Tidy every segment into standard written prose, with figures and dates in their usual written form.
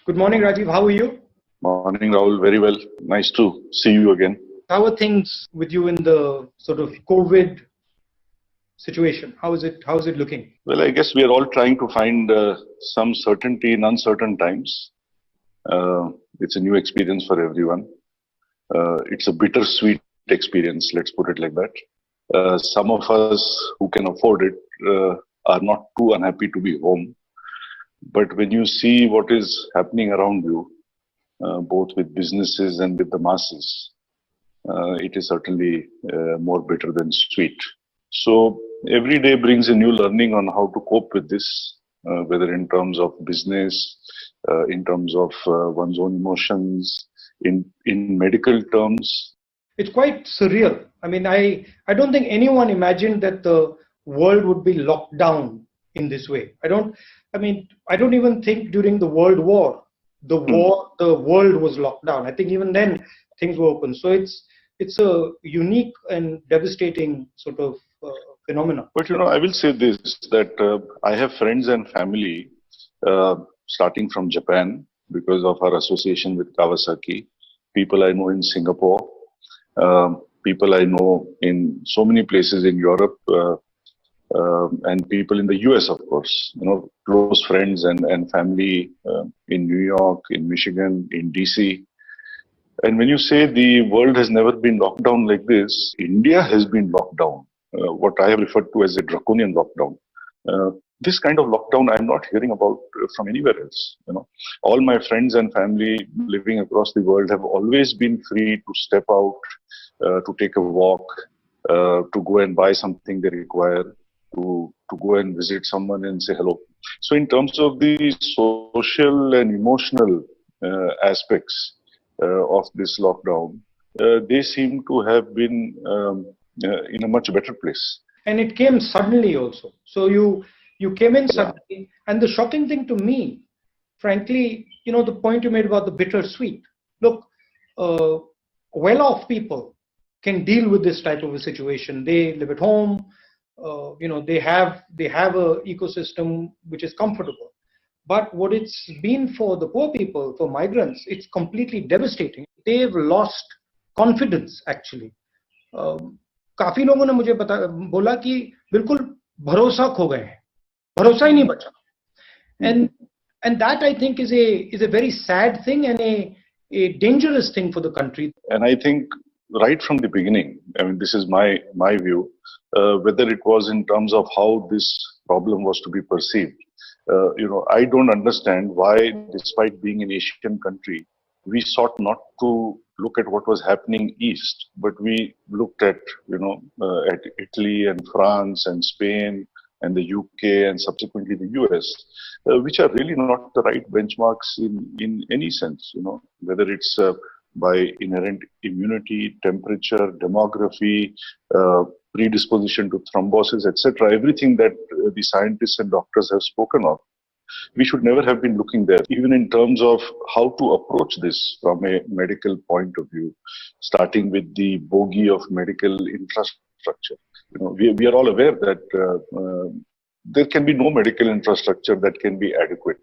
Good morning, Rajiv. How are you? Morning, Rahul. Very well. Nice to see you again. How are things with you in the sort of COVID situation? How is it looking? Well, I guess we are all trying to find some certainty in uncertain times. Uh, it's a new experience for everyone. It's a bittersweet experience, let's put it like that. Some of us who can afford it are not too unhappy to be home. But when you see what is happening around you, both with businesses and with the masses, it is certainly more bitter than sweet. So every day brings a new learning on how to cope with this, whether in terms of business, in terms of one's own emotions, in medical terms. It's quite surreal. I mean, I don't think anyone imagined that the world would be locked down in this way. I don't even think during the World War, the world was locked down. I think even then things were open. So it's a unique and devastating sort of phenomenon. But I will say this that I have friends and family starting from Japan because of our association with Kawasaki, people I know in Singapore, people I know in so many places in Europe, and people in the US, of course, close friends and family in New York, in Michigan, in DC. And when you say the world has never been locked down like this, India has been locked down, what I have referred to as a draconian lockdown. This kind of lockdown I'm not hearing about from anywhere else. All my friends and family living across the world have always been free to step out, to take a walk, to go and buy something they require, to go and visit someone and say hello. So in terms of the social and emotional aspects of this lockdown, they seem to have been in a much better place. And it came suddenly also. So you came in suddenly, and the shocking thing to me, frankly, the point you made about the bittersweet. Look, well-off people can deal with this type of a situation. They live at home. They have a ecosystem which is comfortable. But what it's been for the poor people, for migrants, it's completely devastating. They've lost confidence actually. काफी लोगों ने मुझे बोला कि बिल्कुल भरोसा खो गए हैं, भरोसा ही नहीं बचा. And that I think is a very sad thing and a dangerous thing for the country. And I think right from the beginning, I mean, this is my view, whether it was in terms of how this problem was to be perceived. I don't understand why, despite being an Asian country, we sought not to look at what was happening east, but we looked at, at Italy and France and Spain and the UK and subsequently the US, which are really not the right benchmarks in any sense, whether it's by inherent immunity, temperature, demography, predisposition to thrombosis, etc. Everything that the scientists and doctors have spoken of. We should never have been looking there, even in terms of how to approach this from a medical point of view, starting with the bogey of medical infrastructure. We are all aware that there can be no medical infrastructure that can be adequate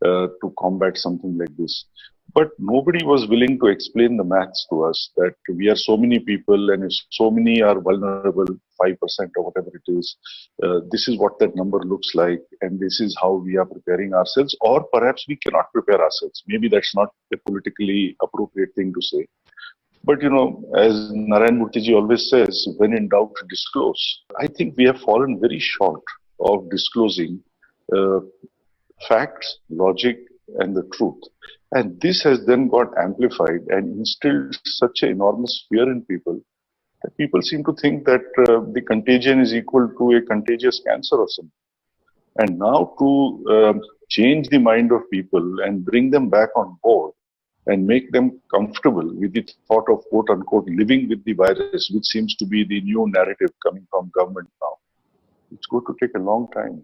to combat something like this. But nobody was willing to explain the maths to us that we are so many people and if so many are vulnerable, 5% or whatever it is, this is what that number looks like and this is how we are preparing ourselves, or perhaps we cannot prepare ourselves. Maybe that's not a politically appropriate thing to say. But as Narayan Murthy always says, when in doubt, disclose. I think we have fallen very short of disclosing facts, logic, and the truth. And this has then got amplified and instilled such an enormous fear in people that people seem to think that the contagion is equal to a contagious cancer or something. And now to change the mind of people and bring them back on board and make them comfortable with the thought of quote unquote living with the virus, which seems to be the new narrative coming from government now. It's going to take a long time.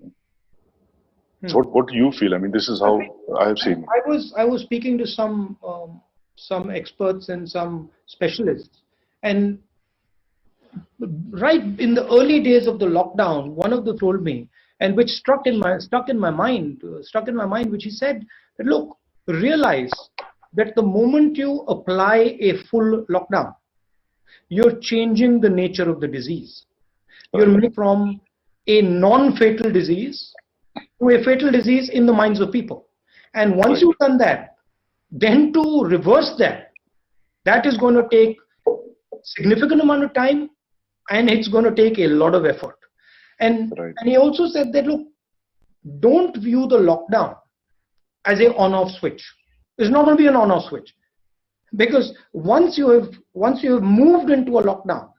So what do you feel? I mean, this is how I have seen it. I was speaking to some experts and some specialists, and right in the early days of the lockdown, one of them told me, and which struck in my mind, which he said that look, realize that the moment you apply a full lockdown, you're changing the nature of the disease. You're moving from a non-fatal disease to a fatal disease in the minds of people. And once you've done that, then to reverse that, that is going to take significant amount of time, and it's going to take a lot of effort. And he also said that, look, don't view the lockdown as a on-off switch. It's not going to be an on-off switch, because once you have moved into a lockdown,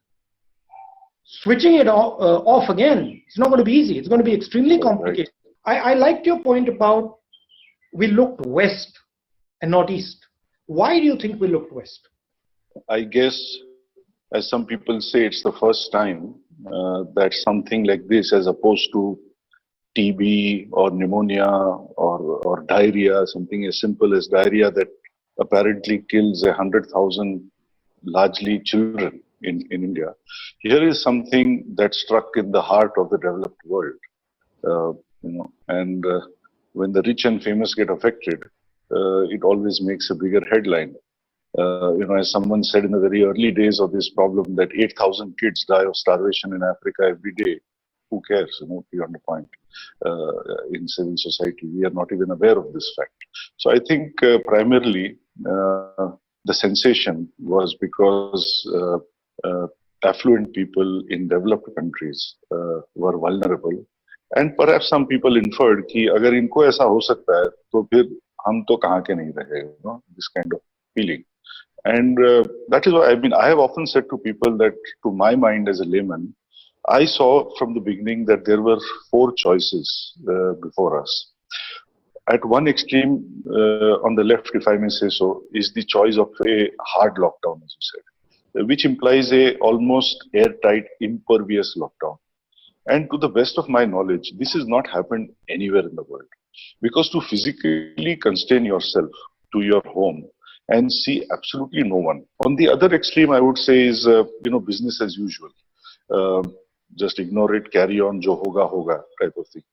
switching it off again, it's not going to be easy. It's going to be extremely complicated. I liked your point about we looked west and not east. Why do you think we looked west? I guess, as some people say, it's the first time that something like this, as opposed to TB or pneumonia or diarrhea, something as simple as diarrhea that apparently kills 100,000 largely children in India. Here is something that struck in the heart of the developed world, and when the rich and famous get affected, it always makes a bigger headline. As someone said in the very early days of this problem, that 8,000 kids die of starvation in Africa every day. Who cares? Beyond the point. In civil society, we are not even aware of this fact. So I think primarily the sensation was because affluent people in developed countries were vulnerable, and perhaps some people inferred कि अगर इनको ऐसा हो सकता है तो फिर हम तो कहाँ के नहीं रहे, this kind of feeling. And that is why I have often said to people that, to my mind as a layman, I saw from the beginning that there were four choices before us. At one extreme, on the left, if I may say so, is the choice of a hard lockdown, as you said, which implies a almost airtight, impervious lockdown. And to the best of my knowledge, this has not happened anywhere in the world. Because to physically constrain yourself to your home and see absolutely no one. On the other extreme, I would say, is business as usual. Just ignore it, carry on, jo hoga hoga type of thing.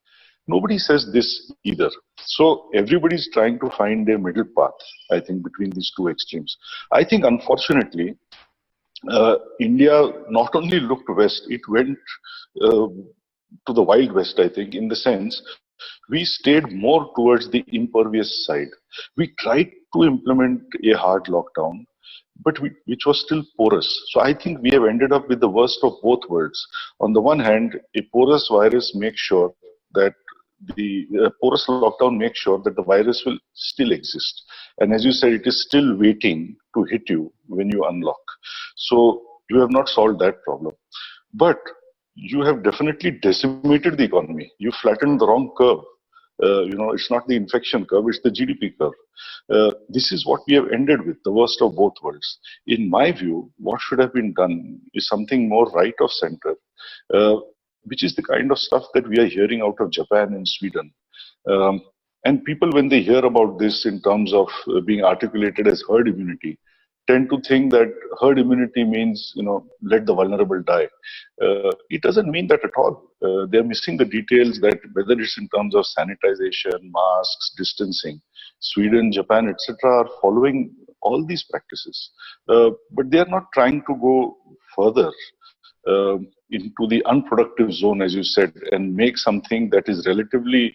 Nobody says this either. So everybody's trying to find a middle path, I think, between these two extremes. I think, unfortunately, India not only looked west, it went to the Wild West, I think, in the sense we stayed more towards the impervious side. We tried to implement a hard lockdown, but which was still porous. So I think we have ended up with the worst of both worlds. On the one hand, a porous virus makes sure that the porous lockdown makes sure that the virus will still exist. And as you said, it is still waiting to hit you when you unlock. So you have not solved that problem. But you have definitely decimated the economy. You flattened the wrong curve. It's not the infection curve, it's the GDP curve. This is what we have ended with, the worst of both worlds. In my view, what should have been done is something more right of center, which is the kind of stuff that we are hearing out of Japan and Sweden. And people, when they hear about this in terms of being articulated as herd immunity, tend to think that herd immunity means, let the vulnerable die. It doesn't mean that at all. They're missing the details that whether it's in terms of sanitization, masks, distancing, Sweden, Japan, etc. are following all these practices. But they are not trying to go further into the unproductive zone, as you said, and make something that is relatively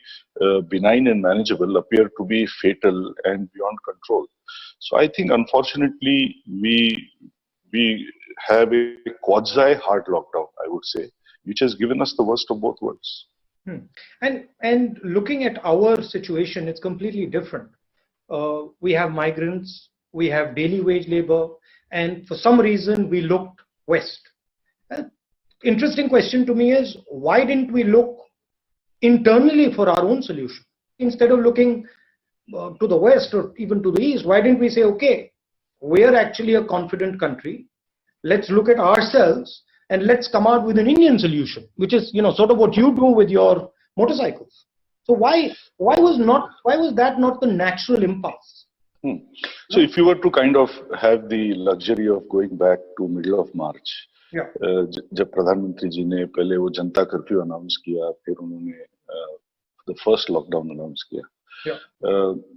benign and manageable appear to be fatal and beyond control. So I think, unfortunately, we have a quasi-hard lockdown, I would say, which has given us the worst of both worlds. And looking at our situation, it's completely different. We have migrants, we have daily wage labor, and for some reason we looked west. Interesting question to me is, why didn't we look internally for our own solution? Instead of looking to the west or even to the east, why didn't we say, okay, we're actually a confident country, let's look at ourselves and let's come out with an Indian solution, which is sort of what you do with your motorcycles. So why was that not the natural impulse? So if you were to kind of have the luxury of going back to middle of March, जब प्रधानमंत्री जी ने पहले वो जनता curfew announce किया, फिर उन्होंने the first lockdown announce किया, Yeah.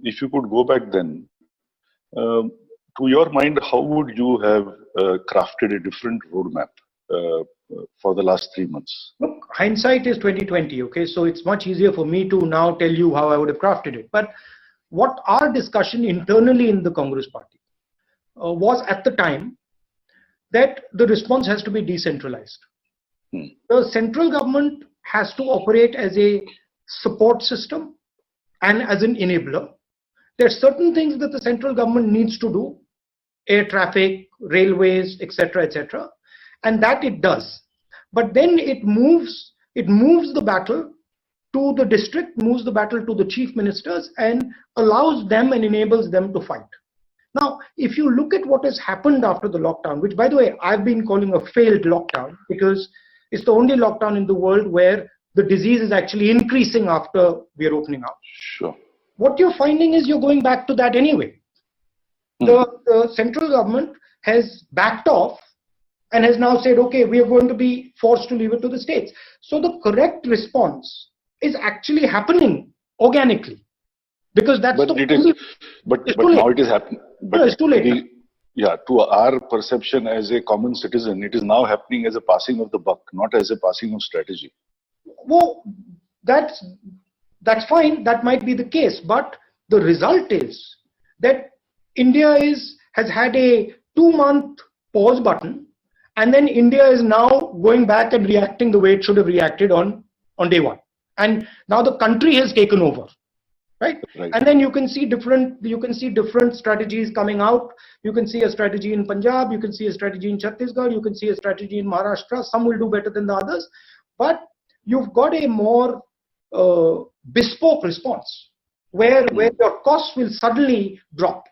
If you could go back then, to your mind, how would you have crafted a different roadmap for the last 3 months? Look, hindsight is 2020. Okay, so it's much easier for me to now tell you how I would have crafted it. But what our discussion internally in the Congress party was at the time that the response has to be decentralized. The central government has to operate as a support system and as an enabler. There are certain things that the central government needs to do, air traffic, railways, etc., and that it does. But then it moves the battle to the district, moves the battle to the chief ministers, and allows them and enables them to fight. Now, if you look at what has happened after the lockdown, which, by the way, I've been calling a failed lockdown because it's the only lockdown in the world where the disease is actually increasing after we're opening up. Sure. What you're finding is you're going back to that anyway. The central government has backed off and has now said, okay, we are going to be forced to leave it to the states. So the correct response is actually happening organically. Because that's but now it is happening. But no, it's too late. To our perception as a common citizen, it is now happening as a passing of the buck, not as a passing of strategy. Well, that's fine. That might be the case, but the result is that India has had a 2-month pause button, and then India is now going back and reacting the way it should have reacted on day one, and now the country has taken over. Right? And then you can see different strategies coming out. You can see a strategy in Punjab, you can see a strategy in Chhattisgarh, you can see a strategy in Maharashtra. Some will do better than the others, but you've got a more bespoke response where your costs will suddenly drop.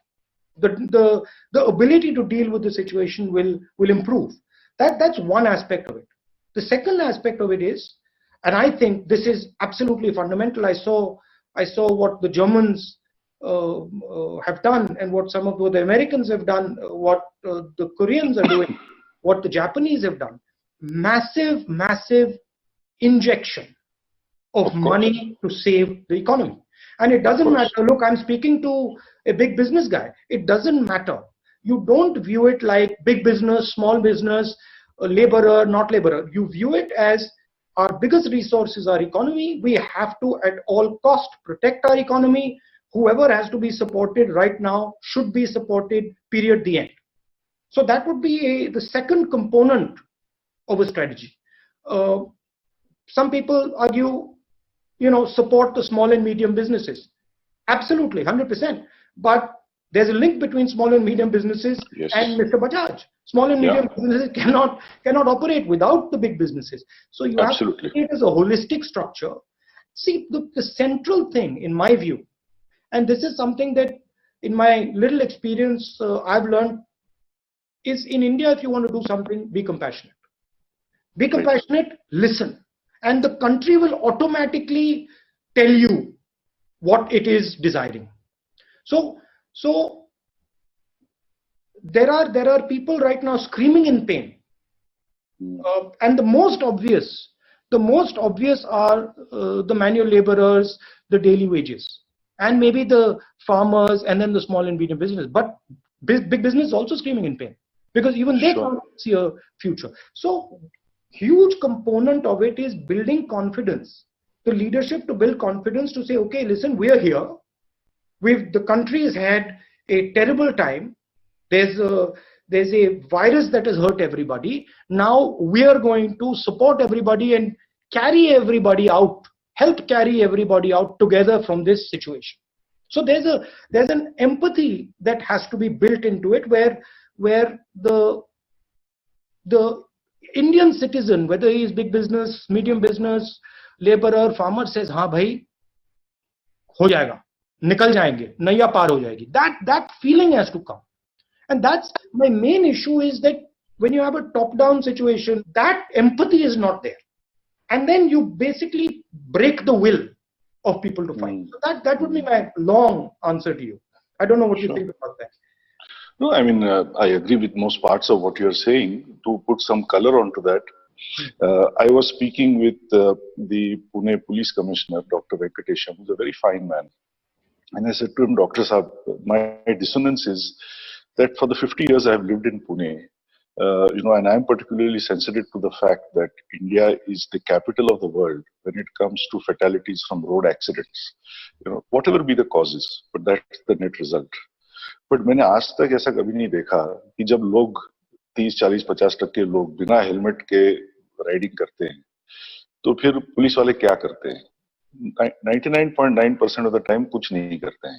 The ability to deal with the situation will improve. That's one aspect of it. The second aspect of it is, and I think this is absolutely fundamental. I saw what the Germans have done and what some of the Americans have done, what the Koreans are doing, what the Japanese have done. Massive injection of money to save the economy. And it doesn't matter. Look, I'm speaking to a big business guy. It doesn't matter. You don't view it like big business, small business, laborer, not laborer. You view it as our biggest resource is our economy. We have to, at all cost, protect our economy. Whoever has to be supported right now should be supported, period, the end. So that would be the second component of a strategy. Some people argue, support the small and medium businesses. Absolutely, 100%. But there's a link between small and medium businesses and Mr. Bajaj. Small and medium businesses cannot operate without the big businesses. So you have to see it as a holistic structure. See, the central thing, in my view, and this is something that in my little experience I've learned, is in India, if you want to do something, be compassionate. Be compassionate, listen. And the country will automatically tell you what it is desiring. So there are people right now screaming in pain, and the most obvious are the manual laborers, the daily wages, and maybe the farmers, and then the small and medium business. But big business is also screaming in pain because even they can't see a future. So huge component of it is building confidence. The leadership to build confidence to say, okay, listen, we are here. The country has had a terrible time. There's a virus that has hurt everybody. Now we are going to support everybody and carry everybody out, help carry everybody out together from this situation. So there's an empathy that has to be built into it, where the Indian citizen, whether he is big business, medium business, laborer, farmer, says, "हाँ भाई, हो जाएगा, निकल जाएंगे, नैया पार हो जाएगी." That feeling has to come. And that's my main issue, is that when you have a top-down situation, that empathy is not there. And then you basically break the will of people to fight. So that would be my long answer to you. I don't know what you think about that. No, I mean, I agree with most parts of what you're saying. To put some color onto that, I was speaking with the Pune Police Commissioner, Dr. Venkatesham, who's a very fine man. And I said to him, Dr. Saab, my dissonance is that for the 50 years I have lived in Pune, and I'm particularly sensitive to the fact that India is the capital of the world when it comes to fatalities from road accidents. Whatever be the causes, but that's the net result. But मैंने आज तक ऐसा कभी नहीं देखा कि जब लोग 30, 40, 50% लोग बिना हेलमेट के राइडिंग करते हैं तो फिर पुलिस वाले क्या करते हैं 99.9% ऑफ द टाइम कुछ नहीं करते हैं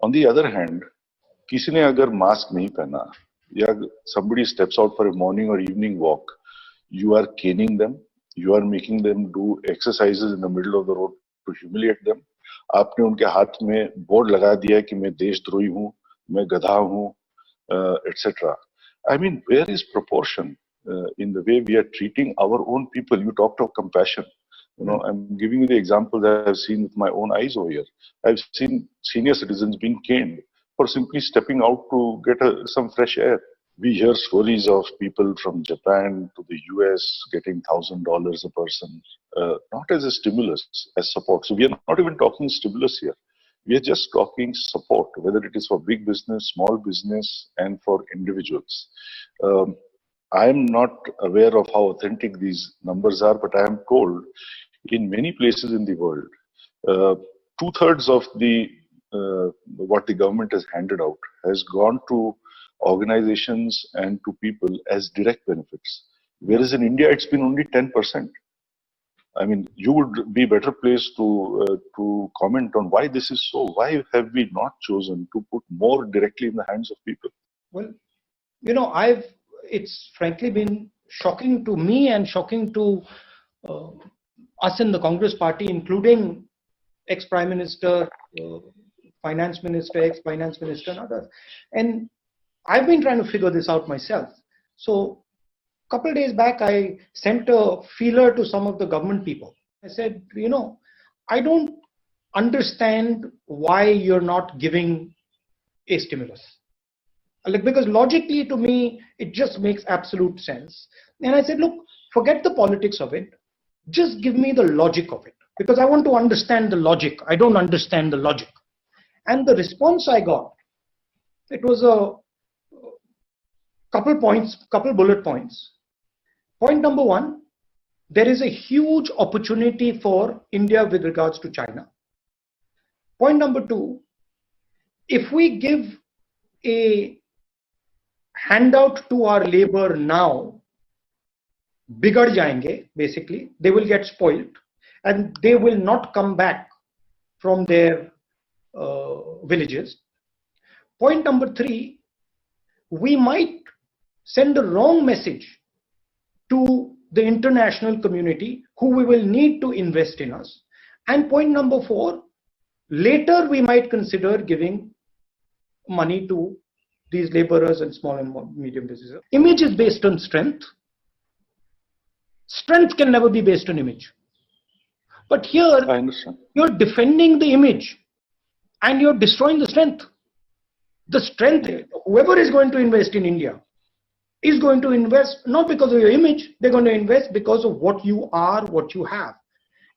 ऑन दी अदर हैंड किसी ने अगर मास्क नहीं पहना या somebody steps out for a morning or evening walk, you are caning them, you are making them do exercises in the middle of the road to humiliate them. आपने उनके हाथ में बोर्ड लगा दिया कि मैं देशद्रोही हूँ, मैं गधा हूँ, etc. I mean, where is proportion in the way we are treating our own people? You talked of compassion. I'm giving you the example that I've seen with my own eyes over here. I've seen senior citizens being caned for simply stepping out to get some fresh air. We hear stories of people from Japan to the US getting $1,000 a person, not as a stimulus, as support. So we are not even talking stimulus here. We are just talking support, whether it is for big business, small business, and for individuals. I am not aware of how authentic these numbers are, but I am told in many places in the world, two-thirds of the what the government has handed out has gone to organizations and to people as direct benefits. Whereas in India, it's been only 10%. I mean, you would be better placed to comment on why this is so. Why have we not chosen to put more directly in the hands of people? Well, it's frankly been shocking to me and shocking to us in the Congress party, including ex-Prime Minister, Finance Minister, ex-Finance Minister and others. And I've been trying to figure this out myself. So a couple of days back, I sent a feeler to some of the government people. I said, I don't understand why you're not giving a stimulus. Because logically to me, it just makes absolute sense. And I said, look, forget the politics of it. Just give me the logic of it. Because I want to understand the logic. I don't understand the logic. And the response I got, it was a couple bullet points. Point number one, there is a huge opportunity for India with regards to China. Point number two, if we give a handout to our labor now, bigad jayenge, basically, they will get spoiled and they will not come back from their villages. Point number three, we might send the wrong message to the international community who we will need to invest in us. And point number four, later we might consider giving money to these laborers and small and medium businesses. Image is based on strength. Strength can never be based on image. But here, you're defending the image and you're destroying the strength. The strength, whoever is going to invest in India is going to invest not because of your image, they're going to invest because of what you are, what you have.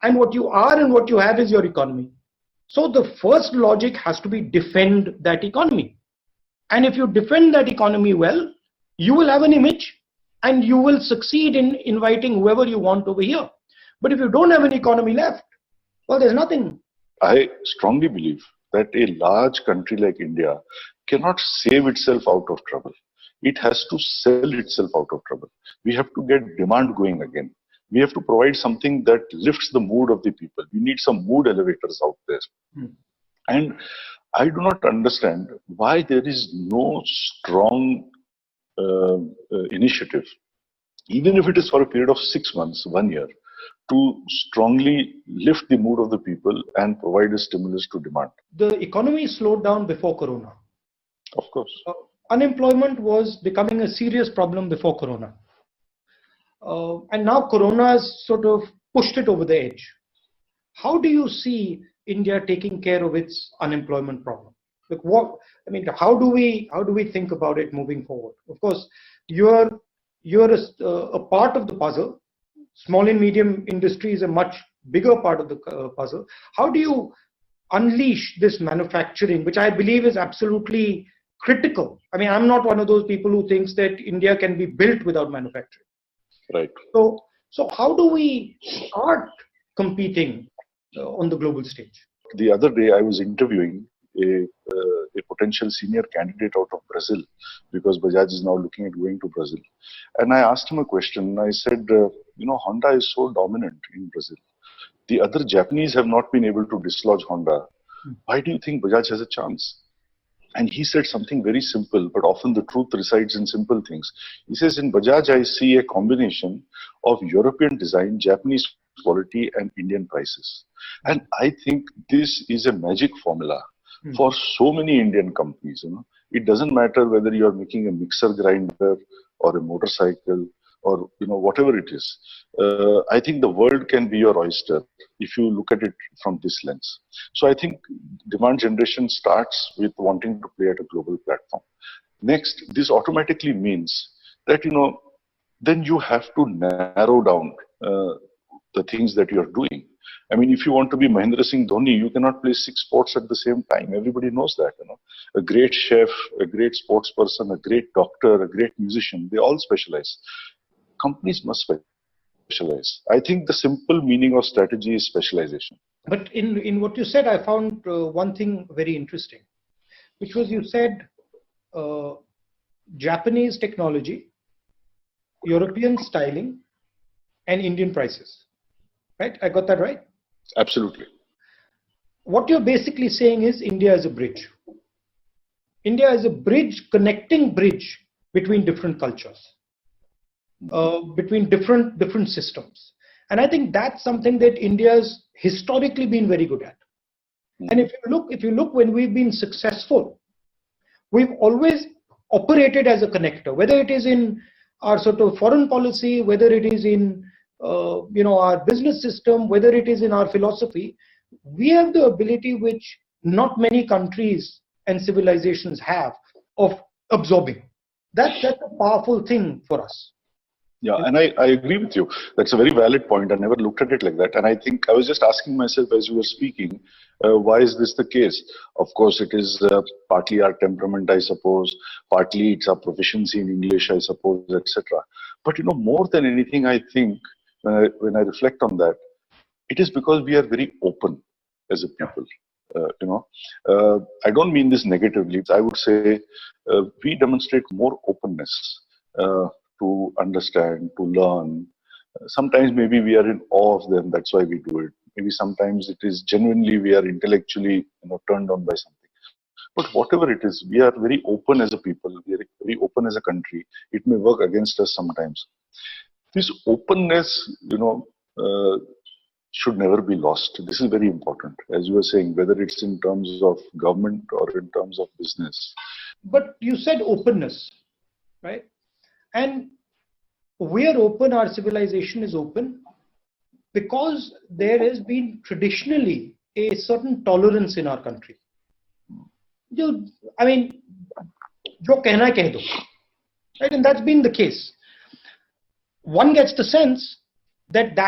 And what you are and what you have is your economy. So the first logic has to be defend that economy. And if you defend that economy well, you will have an image and you will succeed in inviting whoever you want over here. But if you don't have an economy left, well, there's nothing. I strongly believe that a large country like India cannot save itself out of trouble. It has to sell itself out of trouble. We have to get demand going again. We have to provide something that lifts the mood of the people. We need some mood elevators out there. And I do not understand why there is no strong initiative, even if it is for a period of 6 months, 1 year, to strongly lift the mood of the people and provide a stimulus to demand. The economy slowed down before Corona. Of course. Unemployment was becoming a serious problem before Corona. And now Corona has sort of pushed it over the edge. How do you see India taking care of its unemployment problem? How do we think about it moving forward? Of course, you're a part of the puzzle. Small and medium industry is a much bigger part of the puzzle. How do you unleash this manufacturing, which I believe is absolutely critical. I mean, I'm not one of those people who thinks that India can be built without manufacturing. Right. So how do we start competing on the global stage? The other day, I was interviewing a potential senior candidate out of Brazil, because Bajaj is now looking at going to Brazil. And I asked him a question. I said, Honda is so dominant in Brazil. The other Japanese have not been able to dislodge Honda. Why do you think Bajaj has a chance? And he said something very simple, but often the truth resides in simple things. He says, in Bajaj, I see a combination of European design, Japanese quality, and Indian prices. And I think this is a magic formula for so many Indian companies. It doesn't matter whether you're making a mixer grinder or a motorcycle or whatever it is. I think the world can be your oyster if you look at it from this lens. So I think demand generation starts with wanting to play at a global platform. Next, this automatically means that then you have to narrow down the things that you're doing. I mean, if you want to be Mahendra Singh Dhoni, you cannot play 6 sports at the same time. Everybody knows that. A great chef, a great sports person, a great doctor, a great musician, they all specialize. Companies must specialize. I think the simple meaning of strategy is specialization. But in what you said, I found one thing very interesting, which was you said Japanese technology, European styling, and Indian prices. Right? I got that right? Absolutely. What you're basically saying is India is a bridge. India is a bridge, connecting bridge between different cultures, between different systems. And I think that's something that India's historically been very good at. And if you look when we've been successful, we've always operated as a connector, whether it is in our sort of foreign policy, whether it is in our business system, whether it is in our philosophy. We have the ability which not many countries and civilizations have of absorbing. That's a powerful thing for us. Yeah, and I agree with you. That's a very valid point. I never looked at it like that. And I think I was just asking myself as you were speaking, why is this the case? Of course, it is partly our temperament, I suppose. Partly it's our proficiency in English, I suppose, etc. But more than anything, I think when I reflect on that, it is because we are very open as a people. I don't mean this negatively. I would say we demonstrate more openness to understand, to learn. Sometimes maybe we are in awe of them. That's why we do it. Maybe sometimes it is genuinely we are intellectually turned on by something. But whatever it is, we are very open as a people. We are very open as a country. It may work against us sometimes. This openness, should never be lost. This is very important, as you were saying, whether it's in terms of government or in terms of business. But you said openness, right? And we are open, our civilization is open, because there has been traditionally a certain tolerance in our country. I mean, jo kehna hai keh do, right? And that's been the case. One gets the sense that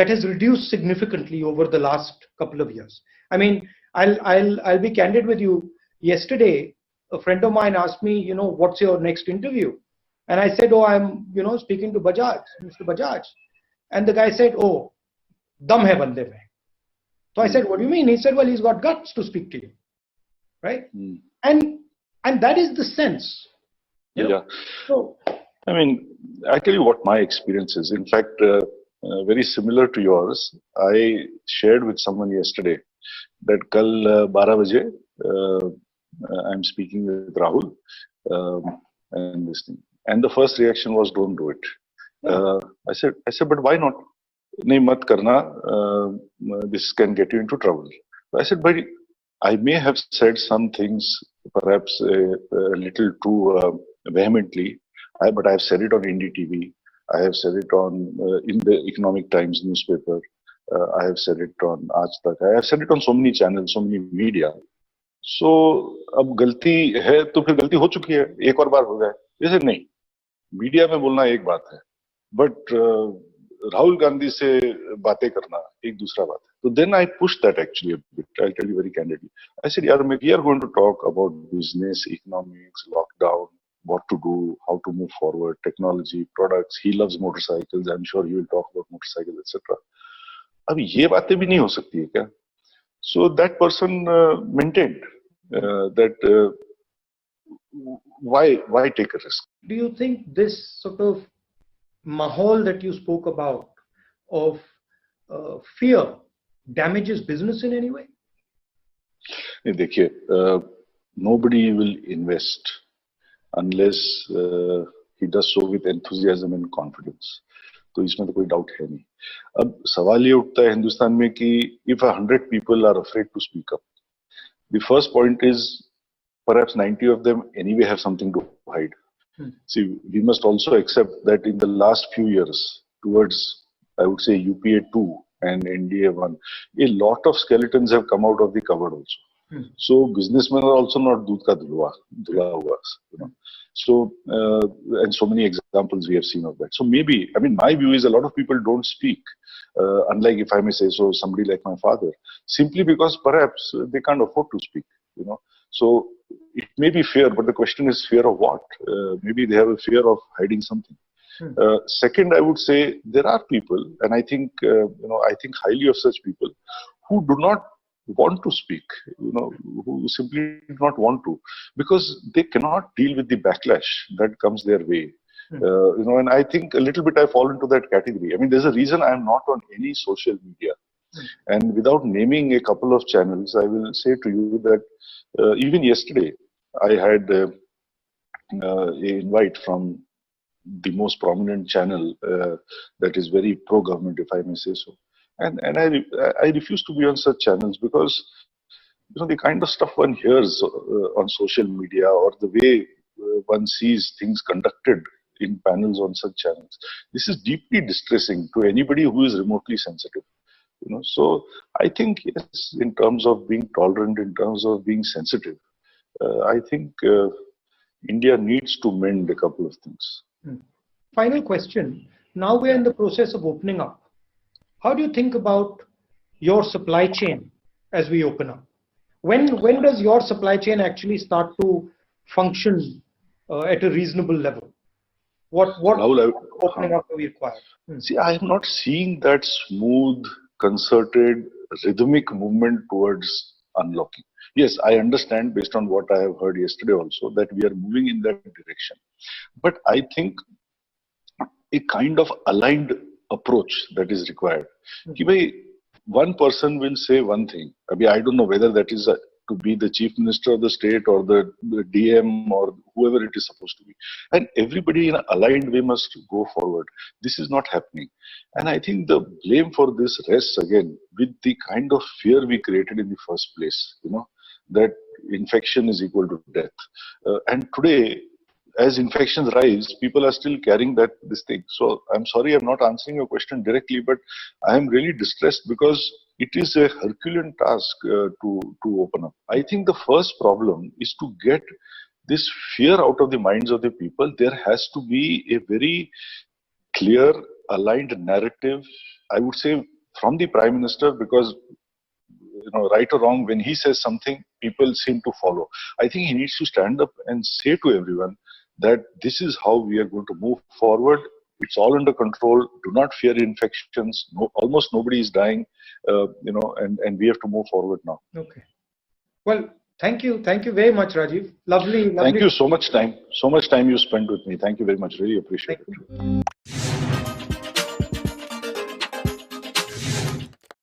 has reduced significantly over the last couple of years. I mean, I'll be candid with you. Yesterday, a friend of mine asked me, what's your next interview? And I said, I'm, speaking to Bajaj, Mr. Bajaj. And the guy said, dam hai bande mein. So I said, what do you mean? He said, well, he's got guts to speak to you, right? And that is the sense. Yeah. So, I mean, I tell you what my experience is. In fact, very similar to yours. I shared with someone yesterday that kal 12 baje, I'm speaking with Rahul and this thing. And the first reaction was, don't do it. I said, but why not? Nahi mat karna, this can get you into trouble. I said, but I may have said some things perhaps a little too vehemently, but I have said it on Indie TV. I have said it on in the Economic Times newspaper. I have said it on Aaj Tak. I have said it on so many channels, so many media. So, अब गलती है तो फिर गलती हो चुकी है. एक और बार हो गया. जैसे नहीं. मीडिया में बोलना एक बात है, but राहुल गांधी से बातें करना एक दूसरा बात है. तो then I pushed that actually a bit. I'll tell you very candidly. I said, यार we are going to talk about business, economics, lockdown, what to do, how to move forward, technology, products. He loves motorcycles. I'm sure he will talk about motorcycles, etc. अब ये बातें भी नहीं हो सकती है क्या? So that person maintained that why take a risk? Do you think this sort of mahal that you spoke about of fear damages business in any way? नहीं, देखिए, nobody will invest unless he does so with enthusiasm and confidence. तो इसमें तो कोई doubt है नहीं. अब सवाल ये उठता है हिंदुस्तान में कि if 100 people are afraid to speak up, the first point is perhaps 90 of them anyway have something to hide. See, we must also accept that in the last few years, towards, I would say, UPA 2 and NDA 1, a lot of skeletons have come out of the cupboard also. So businessmen are also not दूध का धुला हुआ, you know. So and so many examples we have seen of that. So maybe, I mean, my view is a lot of people don't speak, unlike, if I may say so, somebody like my father, simply because perhaps they can't afford to speak, you know. So it may be fear, but the question is fear of what? Maybe they have a fear of hiding something. Second, I would say there are people, and I think I think highly of such people who do not want to speak, you know, who simply do not want to, because they cannot deal with the backlash that comes their way. You know, and I think a little bit I fall into that category. I mean, there's a reason I'm not on any social media. And without naming a couple of channels, I will say to you that even yesterday, I had an invite from the most prominent channel that is very pro-government, if I may say so. And I refuse to be on such channels because, you know, the kind of stuff one hears on social media or the way one sees things conducted in panels on such channels, this is deeply distressing to anybody who is remotely sensitive. You know, so I think, yes, in terms of being tolerant, in terms of being sensitive, I think India needs to mend a couple of things. Final question. Now we're in the process of opening up. How do you think about your supply chain as we open up? When does your supply chain actually start to function at a reasonable level? What Rahul, opening up do we require? See, I am not seeing that smooth, concerted, rhythmic movement towards unlocking. Yes, I understand based on what I have heard yesterday also that we are moving in that direction. But I think a kind of aligned approach that is required. One person will say one thing. I don't know whether that is to be the chief minister of the state or the DM or whoever it is supposed to be. And everybody in an aligned way must go forward. This is not happening. And I think the blame for this rests again with the kind of fear we created in the first place, you know, that infection is equal to death. And today, as infections rise, people are still carrying this thing. So I'm sorry, I'm not answering your question directly, but I am really distressed because it is a Herculean task to open up. I think the first problem is to get this fear out of the minds of the people. There has to be a very clear, aligned narrative, I would say, from the Prime Minister, because, you know, right or wrong, when he says something, people seem to follow. I think he needs to stand up and say to everyone that this is how we are going to move forward. It's all under control. Do not fear infections. Almost nobody is dying, you know, and we have to move forward now. Okay. Well, thank you. Thank you very much, Rajiv. Lovely. Thank you so much time. So much time you spent with me. Thank you very much. Really appreciate it.